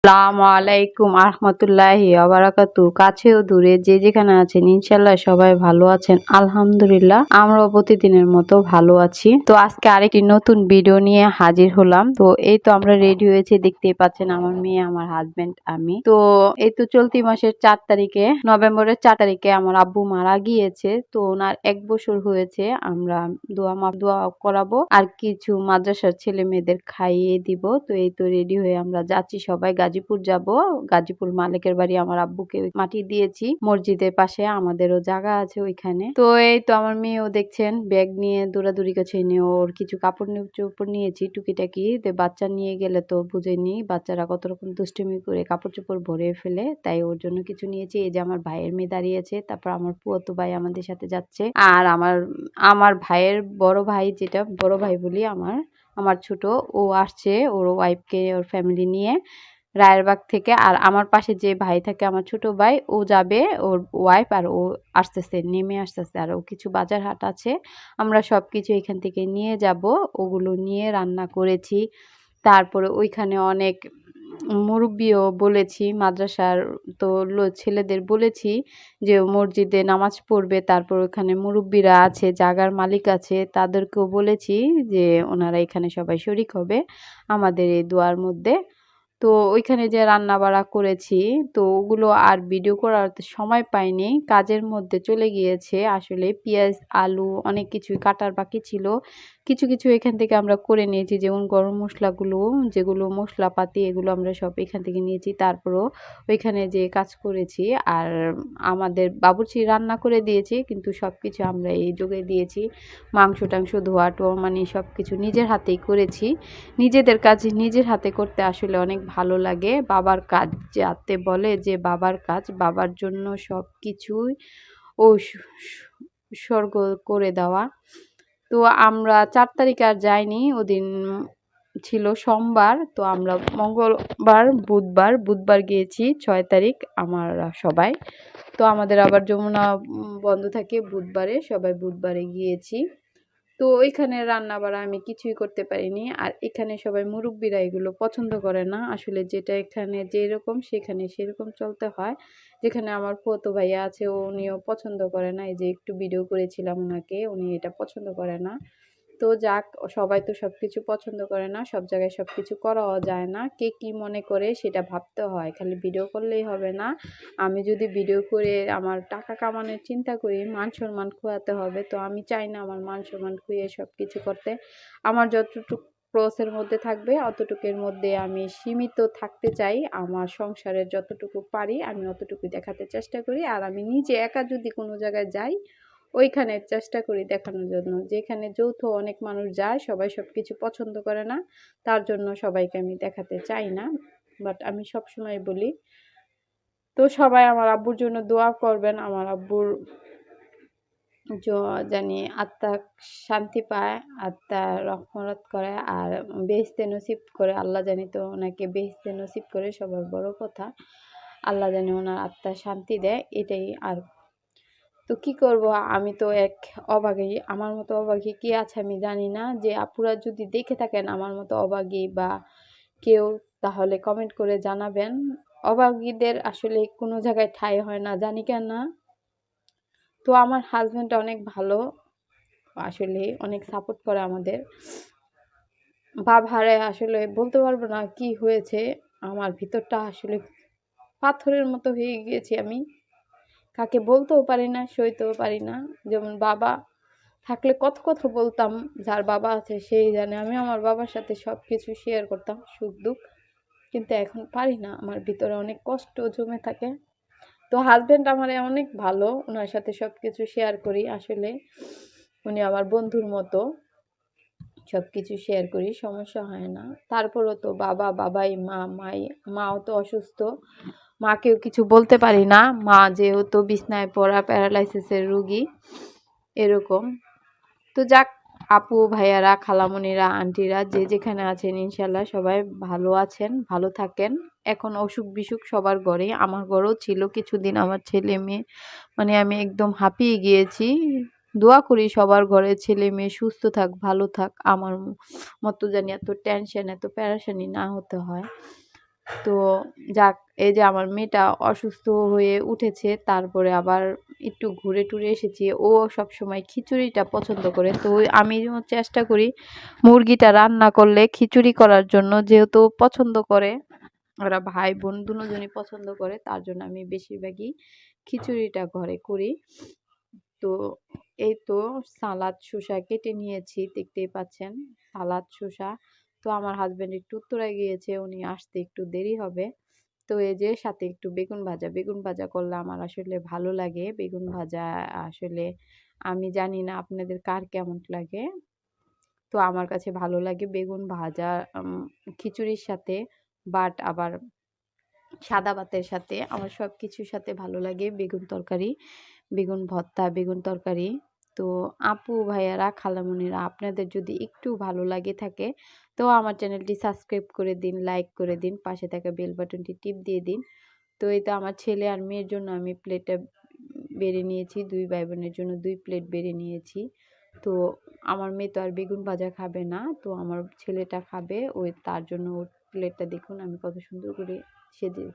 আসসালামু আলাইকুম আহমতুল্লাহি ওয়াবারাকাতু। কাছে ও দূরে যে যেখানে আছেন ইনশাল্লাহ সবাই ভালো আছেন। আলহামদুলিল্লাহ আমরাও প্রতিদিনের মতো ভালো আছি। তো আজকে আরেকটি নতুন ভিডিও নিয়ে হাজির হলাম। তো এই তো আমরা রেডি হয়েছি, দেখতেই পাচ্ছেন আমার মেয়ে, আমার হাজবেন্ড, আমি। তো এই তো চলতি মাসের 4 তারিখে, নভেম্বরের 4 তারিখে আমার আব্বু মারা গিয়েছে। তো ওনার 1 বছর হয়েছে। আমরা দোয়া করাবো আর কিছু মাদ্রাসার ছেলে মেয়েদের খাইয়ে দিব। তো এই তো রেডি হয়ে আমরা যাচ্ছি, সবাই গাজীপুর যাব। গাজীপুর মালিকের বাড়ি, আমার আব্বুকে মাটি দিয়েছি। মসজিদের পাশে আমাদেরও জায়গা আছে ওইখানে। তো এই তো আমার মেয়েও দেখছেন ব্যাগ নিয়ে দৌড়াদৌড়ি করছে, নিয়ে ওর কিছু কাপড় চোপড় নিয়েছি টুকিটাকি। বাচ্চা নিয়ে গেলে তো বুঝেনি বাচ্চারা কত রকম দুষ্টুমি করে কাপড় চোপড় ভরে ফেলে, তাই ওর জন্য কিছু নিয়েছি। এই যে আমার ভাইয়ের মেয়ে দাঁড়িয়েছে, তারপর আমার ফুয়াতো ভাই আমাদের সাথে যাচ্ছে, আর আমার ভাইয়ের বড় ভাই, যেটা বড় ভাই বলি, আমার ছোট, ও আসছে ওর ওয়াইফকে, ওর ফ্যামিলি নিয়ে রায়েরবাগ থেকে। আর আমার পাশে যে ভাই থাকে, আমার ছোট ভাই, ও যাবে, ওর ওয়াইফ আর ও আসতেছে, নেমে আসতেছে। আর ও কিছু বাজার হাট আছে, আমরা সব কিছু এখান থেকে নিয়ে যাব। ওগুলো নিয়ে রান্না করেছি। তারপরে ওইখানে অনেক মুরব্বিও বলেছি, মাদ্রাসার তো ছেলেদের বলেছি যে মসজিদে নামাজ পড়বে। তারপর ওখানে মুরব্বিরা আছে, জাগার মালিক আছে, তাদেরকেও বলেছি যে ওনারা এখানে সবাই শরিক হবে আমাদের এই দোয়ার মধ্যে। তো ওইখানে যে রান্না বাড়া করেছি, তো ওগুলো আর ভিডিও করার তো সময় পাইনি, কাজের মধ্যে চলে গিয়েছে। আসলে পেঁয়াজ, আলু অনেক কিছুই কাটার বাকি ছিল। কিছু কিছু এখান থেকে আমরা করে নিয়েছি, যেমন গরম মশলাগুলো, যেগুলো মশলাপাতি, এগুলো আমরা সব এখান থেকে নিয়েছি। তারপরও ওইখানে যে কাজ করেছি, আর আমাদের বাবুর্চি রান্না করে দিয়েছি, কিন্তু সব কিছু আমরা এই যোগে দিয়েছি। মাংস টাংস ধোয়া টোয়া মানে সব কিছু নিজের হাতেই করেছি। নিজেদের কাজ নিজের হাতে করতে আসলে অনেক ভালো লাগে। বাবার কাজ যাতে বলে যে বাবার কাজ, বাবার জন্য সব কিছুই ও স্বর্গ করে দেওয়া। তো আমরা 4 তারিখ আর যাইনি, ওদিন ছিল সোমবার। তো আমরা মঙ্গলবার, বুধবার গিয়েছি 6 তারিখ আমরা সবাই। তো আমাদের আবার যমুনা বন্ধ থাকে বুধবারে, সবাই বুধবারে গিয়েছি। তো ওইখানে রান্না বাড়া আমি কিছুই করতে পারিনি। আর এখানে সবাই মুরব্বিরা এগুলো পছন্দ করে না। আসলে যেটা এখানে যেরকম সেখানে সেরকম চলতে হয়। যেখানে আমার ফুফাতো ভাইয়া আছে, উনিও পছন্দ করে না। এই যে একটু ভিডিও করেছিলাম ওনাকে, উনি এটা পছন্দ করে না। তো যাক, সবাই তো সবকিছু পছন্দ করে না, সব জায়গায় সবকিছু করাও যায় না। কে কি মনে করে সেটা ভাবতে হয়, খালি ভিডিও করলেই হবে না। আমি যদি ভিডিও করে আমার টাকা কামানোর চিন্তা করি, মান সম্মান খোয়াতে হবে, তো আমি চাই না আমার মান সম্মান খুইয়ে সব কিছু করতে। আমার যতটুকু ক্রসের মধ্যে থাকবে অতটুকুর মধ্যে আমি সীমিত থাকতে চাই। আমার সংসারের যতটুকু পারি আমি অতটুকু দেখাতে চেষ্টা করি। আর আমি নিজে একা যদি কোনো জায়গায় যাই, ওইখানে চেষ্টা করি দেখানোর জন্য। যেখানে যৌথ অনেক মানুষ যায়, সবাই সব কিছু পছন্দ করে না, তার জন্য সবাইকে আমি দেখাতে চাই না। বাট আমি সবসময় বলি, তো সবাই আমার আব্বুর জন্য দোয়া করবেন। আমার আব্বুর জানি আত্মা শান্তি পায়, আত্মা রহমত করে আর বেহেশতে নসিব করে। আল্লাহ জানি তো ওনাকে বেহেশতে নসিব করে, সবার বড় কথা। আল্লাহ জানি ওনার আত্মা শান্তি দেয়, এটাই। আর তো কি করব, আমি তো এক অভাগী, আমার মতো অভাগী কি আছে আমি জানি না। যে আপুরা যদি দেখে থাকেন আমার মতো অভাগী বা কেউ, তাহলে কমেন্ট করে জানাবেন। অভাগীদের আসলে কোনো জায়গায় ঠাঁই হয় না, জানি কেন না। তো আমার হাজব্যান্ড অনেক ভালো, আসলে অনেক সাপোর্ট করে আমাদের। ভারে আসলে বলতে পারবো না কি হয়েছে, আমার ভিতরটা আসলে পাথরের মতো হয়ে গিয়েছি আমি। কাকে বলতেও পারি না, সইতেও পারি না। যেমন বাবা থাকলে কত কথা বলতাম, যার বাবা আছে সেই জানে। আমি আমার বাবার সাথে সব কিছু শেয়ার করতাম, সুখ দুঃখ। কিন্তু এখন পারি না, আমার ভিতরে অনেক কষ্ট জমে থাকে। তো হাজব্যান্ড আমার অনেক ভালো, ওনার সাথে সব কিছু শেয়ার করি। আসলে উনি আমার বন্ধুর মতো, সব কিছু শেয়ার করি, সমস্যা হয় না। তারপরও তো বাবাই, মাও তো অসুস্থ, মাকেও কিছু বলতে পারি না। মা যেহেতু বিছনায় পড়া, প্যারালাইসিসের রুগী, এরকম। তো যাক, আপু ভাইয়ারা, খালামণিরা, আন্টিরা যে যেখানে আছেন ইনশাল্লাহ সবাই ভালো আছেন, ভালো থাকেন। এখন অসুখ বিসুখ সবার ঘরে, আমার ঘরেও ছিল কিছুদিন। আমার ছেলে মেয়ে মানে আমি একদম হাঁপিয়ে গিয়েছি। দোয়া করি সবার ঘরে ছেলে মেয়ে সুস্থ থাক, ভালো থাক, আমার মতো জানি এত টেনশন, এত প্যারাশানি না হতে হয়। তো যাক, এই যে আমার মেয়েটা অসুস্থ হয়ে উঠেছে, তারপরে আবার একটু ঘুরে টুরে এসেছি। ও সবসময় খিচুড়িটা পছন্দ করে, তো আমিও চেষ্টা করি মুরগিটা রান্না করলে খিচুড়ি করার জন্য, যেহেতু পছন্দ করে, ওরা ভাই বোন দুজনই পছন্দ করে, তার জন্য আমি বেশিরভাগই খিচুড়িটা ঘরে করি। তো এই তো সালাদ শসা কেটে নিয়েছি, দেখতেই পাচ্ছেন সালাদ শসা। তো আমার হাজবেন্ড একটু উত্তরায় গিয়েছে, উনি আসতে একটু দেরি হবে। তো এই যে সাথে একটু বেগুন ভাজা, বেগুন ভাজা করলে আমার আসলে ভালো লাগে। বেগুন ভাজা আসলে আমি জানি না আপনাদের কার কেমন লাগে, তো আমার কাছে ভালো লাগে বেগুন ভাজা খিচুড়ির সাথে, বাট আবার সাদা ভাতের সাথে, আমার সবকিছুর সাথে ভালো লাগে বেগুন তরকারি, বেগুন ভর্তা, বেগুন তরকারি। তো আপু ভাইয়ারা খালামণিরা, আপনাদের যদি একটু ভালো লাগে থাকে তো আমার চ্যানেলটি সাবস্ক্রাইব করে দিন, লাইক করে দিন, পাশে থাকা বেল বাটনটি টিপ দিয়ে দিন। তো এই তো আমার ছেলে আর মেয়ের জন্য আমি প্লেটটা বেড়ে নিয়েছি, দুই ভাই বোনের জন্য দুই প্লেট বেড়ে নিয়েছি। তো আমার মেয়ে তো আর বেগুন ভাজা খাবে না, তো আমার ছেলেটা খাবে, ওই তার জন্য ওর প্লেটটা দেখুন আমি কত সুন্দর করে সেজে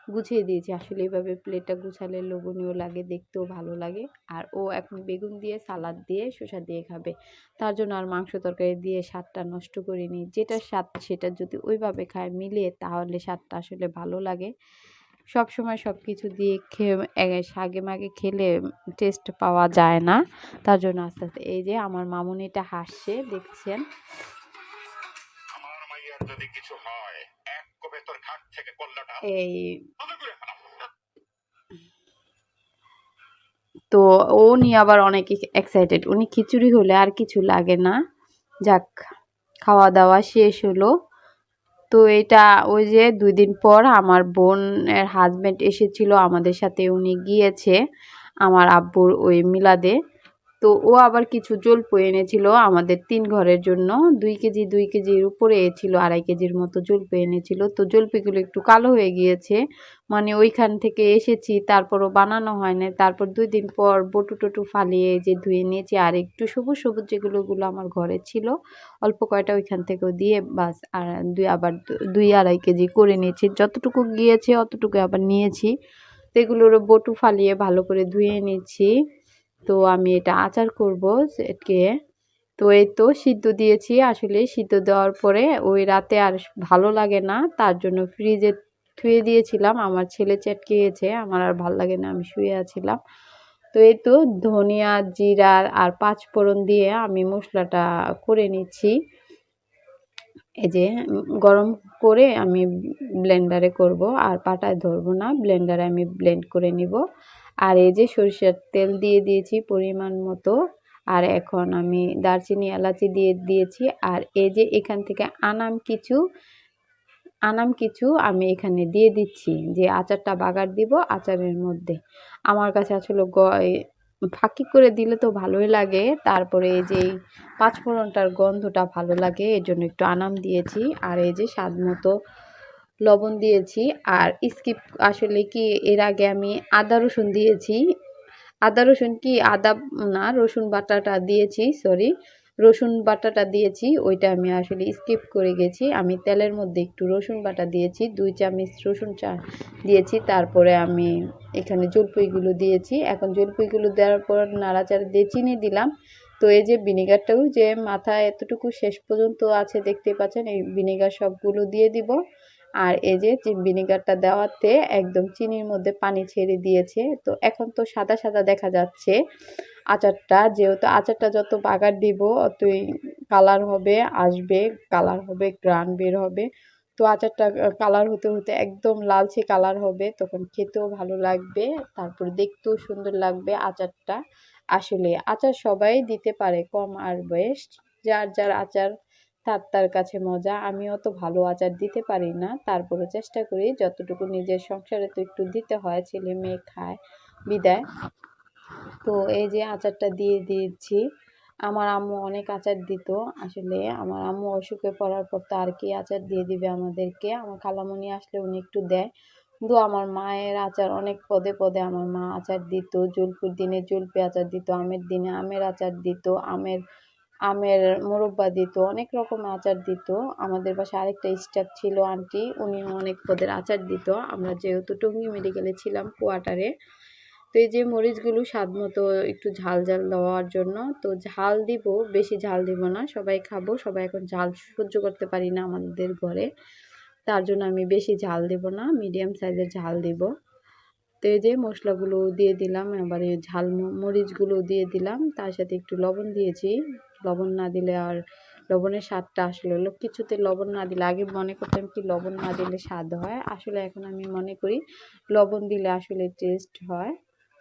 গুছিয়ে দিয়েছি। আসলে এভাবে প্লেটটা গুছালে লোভনীয় লাগে, দেখতেও ভালো লাগে। আর ও এখন বেগুন দিয়ে, সালাদ দিয়ে, শসা দিয়ে খাবে, তার জন্য আর মাংস তরকারি দিয়ে স্বাদটা নষ্ট করিনি। যেটা স্বাদ সেটা যদি ওইভাবে খায় মিলিয়ে, তাহলে স্বাদটা আসলে ভালো লাগে। সবসময় সবকিছু দিয়ে খেয়ে শাগে মাগে খেলে টেস্ট পাওয়া যায় না, তার জন্য আস্তে আস্তে এই যে আমার মামুনিটা হাসছে, দেখছেন। এই তো ও নিয়ে আবার অনেক এক্সাইটেড, উনি খিচুড়ি হলে আর কিছু লাগে না। যাক, খাওয়া দাওয়া শেষ হলো। তো এটা ওই যে 2 দিন পর আমার বোনের হাজবেন্ড এসেছিল আমাদের সাথে, উনি গিয়েছে আমার আব্বুর ওই মিলাদে। তো ও আবার কিছু জলপই এনেছিল আমাদের 3 ঘরের জন্য, 2 কেজি 2 কেজির উপরে ছিল, 2.5 কেজির মতো জলপই এনেছিল। তো জলপিগুলো একটু কালো হয়ে গিয়েছে, মানে ওইখান থেকে এসেছি তারপরও বানানো হয় না। তারপর 2 দিন পর বটু টটু ফালিয়ে যে ধুয়ে নিয়েছি, আর একটু সবুজ সবুজ যেগুলো আমার ঘরে ছিল অল্প কয়টা ওইখান থেকেও দিয়ে বাস, আর আবার 2 2.5 কেজি করে নিয়েছি, যতটুকু গিয়েছে অতটুকু আবার নিয়েছি। তো এগুলোর বটু ফালিয়ে ভালো করে ধুয়ে নিচ্ছি। তো আমি এটা আচার করব সেটকে। তো এই তো সিদ্ধ দিয়েছি, আসলে সিদ্ধ দেওয়ার পরে ওই রাতে আর ভালো লাগে না, তার জন্য ফ্রিজে থুয়ে দিয়েছিলাম। আমার ছেলে চেটকে গেছে, আমার আর ভালো লাগে না, আমি শুয়ে আছিলাম। তো এই তো ধনিয়া, জিরা আর 5 ফোড়ন দিয়ে আমি মশলাটা করে নিচ্ছি। এই যে গরম করে আমি ব্লেন্ডারে করব, আর পাটায় ধরবো না, ব্লেন্ডারে আমি ব্লেন্ড করে নিব। আর এই যে সরিষার তেল দিয়ে দিয়েছি পরিমাণ মতো, আর এখন আমি দারচিনি এলাচি দিয়ে দিয়েছি। আর এই যে এখান থেকে আনাম কিছু আমি এখানে দিয়ে দিচ্ছি, যে আচারটা বাগার দিব আচারের মধ্যে। আমার কাছে আসলে ফাঁকি করে দিলে তো ভালোই লাগে, তারপরে এই যে এই পাঁচফোড়নটার গন্ধটা ভালো লাগে, এর জন্য একটু আনাম দিয়েছি। আর এই যে স্বাদ মতো লবণ দিয়েছি। আর স্কিপ আসলে কি, এর আগে আমি আদা রসুন দিয়েছি, আদা রসুন কি আদা না, রসুন বাটাটা দিয়েছি, সরি, রসুন বাটাটা দিয়েছি, ওইটা আমি আসলে স্কিপ করে গেছি। আমি তেলের মধ্যে একটু রসুন বাটা দিয়েছি, 2 চামচ রসুন দিয়েছি, তারপরে আমি এখানে জলপাইগুলো দিয়েছি। এখন জলপাইগুলো দেওয়ার পর নাড়াচাড়া দিয়ে চিনি দিলাম। তো এই যে ভিনেগারটাও যে মাথায় এতটুকু শেষ পর্যন্ত আছে দেখতে পাচ্ছেন, এই ভিনেগার সবগুলো দিয়ে দিব। আর এই যে ভিনেগারটা দেওয়াতে একদম চিনির মধ্যে পানি ছেড়ে দিয়েছে। তো এখন তো সাদা সাদা দেখা যাচ্ছে আচারটা, যেহেতু আচারটা যত বাগার দিব অতই কালার হবে, আসবে কালার হবে, গ্রান বের হবে। তো আচারটা কালার হতে হতে একদম লালচে কালার হবে, তখন খেতেও ভালো লাগবে, তারপর দেখতেও সুন্দর লাগবে আচারটা। আসলে আচার সবাই দিতে পারে, কম আর বেশ, যার যার আচার তার তার কাছে মজা। আমি অত ভালো আচার দিতে পারি না, তারপরে চেষ্টা করি যতটুকু, নিজের সংসারে তো একটু দিতে হয়, ছেলে মেয়ে খায় বিদায়। তো এই যে আচারটা দিয়ে দিয়েছি। আমার আম্মু অনেক আচার দিত, আসলে আমার আম্মু অসুখে পড়ার পর তো আর কি আচার দিয়ে দিবে আমাদেরকে, আমার খালামণি আসলে উনি একটু দেয়। কিন্তু আমার মায়ের আচার অনেক পদে পদে আমার মা আচার দিত, জলপুর দিনে জলপি আচার দিত, আমের দিনে আমের আচার দিত, আমের মোরব্বা দিত, অনেক রকম আচার দিত। আমাদের বাসায় আরেকটা স্টাফ ছিল আন্টি, উনিও অনেক পদের আচার দিত। আমরা যেহেতু টঙ্গী মেডিকেলে ছিলাম কোয়ার্টারে, তো এই যে মরিচগুলো স্বাদ মতো একটু ঝাল ঝাল দেওয়ার জন্য, তো ঝাল দিব, বেশি ঝাল দিব না, সবাই খাবো, সবাই এখন ঝাল সহ্য করতে পারি না আমাদের ঘরে, তার জন্য আমি বেশি ঝাল দেব না, মিডিয়াম সাইজের ঝাল দিব। তো এই যে মশলাগুলো দিয়ে দিলাম, এবারে ঝাল মরিচগুলো দিয়ে দিলাম, তার সাথে একটু লবণ দিয়েছি। লবণ না দিলে আর লবণের স্বাদটা আসলে হলো কিছুতে লবণ না দিলে, আগে মনে করতাম কি লবণ না দিলে স্বাদ হয়, আসলে এখন আমি মনে করি লবণ দিলে আসলে টেস্ট হয়।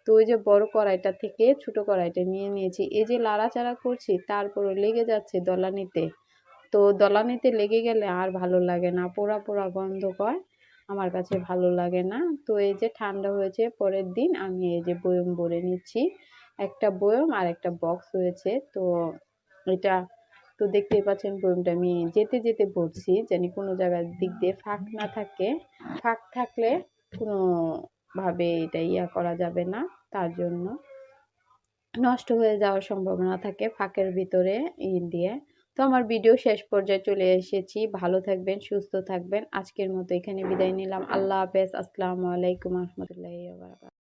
তো ওই যে বড় কড়াইটা থেকে ছোট কড়াইটা নিয়ে নিয়েছি, এই যে লাড়াচাড়া করছি তারপরে লেগে যাচ্ছে দলানিতে। তো দলানিতে লেগে গেলে আর ভালো লাগে না, পোড়া পোড়া গন্ধ কয়, আমার কাছে ভালো লাগে না। তো এই যে ঠান্ডা হয়েছে, পরের দিন আমি এই যে বয়ম ভরে নিচ্ছি, একটা বয়ম আর একটা বক্স হয়েছে। তো এটা তো দেখতেই পাচ্ছেন, বয়মটা আমি যেতে যেতে ভরছি, জানি কোনো জায়গার দিক দিয়ে ফাঁক না থাকে, ফাঁক থাকলে কোনো ভাবে এটা করা যাবে না, তার জন্য নষ্ট হয়ে যাওয়ার সম্ভাবনা থাকে ফাঁকের ভিতরে দিয়ে। তো আমার ভিডিও শেষ পর্যায়ে চলে এসেছি, ভালো থাকবেন, সুস্থ থাকবেন, আজকের মতো এখানে বিদায় নিলাম, আল্লাহ হাফেজ, আসসালামু আলাইকুম রহমতুল্লাহি ওয়া বারাকাতুহু।